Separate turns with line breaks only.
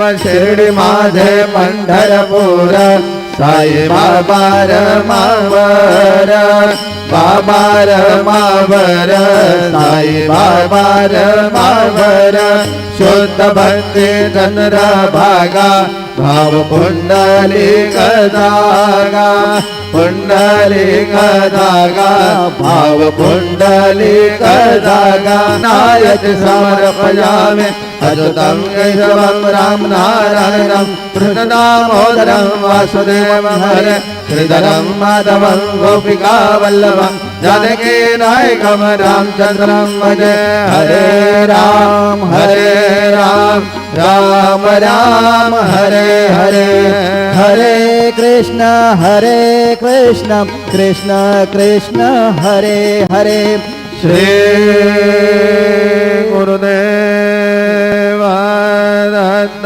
शिर्डी माझे पंढरपूर साई बाबा रमावर बाबा रमावर साई बाबा रमावर शुद्ध भक्ती चंद्र भागा भाव पुंडलिक धागा पुंडलिक धागा भाव पुंडलिक धागा नायक समर्पयामि अच्युतं केशवं राम नारायणं कृष्णदामोदरं वासुदेवं हरे श्रीधरं माधवं गोपिका वल्लभं जानकी नायकं रामचन्द्रं भजे हरे राम राम राम हरे हरे
हरे कृष्ण कृष्ण कृष्ण हरे हरे
श्री गुरुदेव दत्त।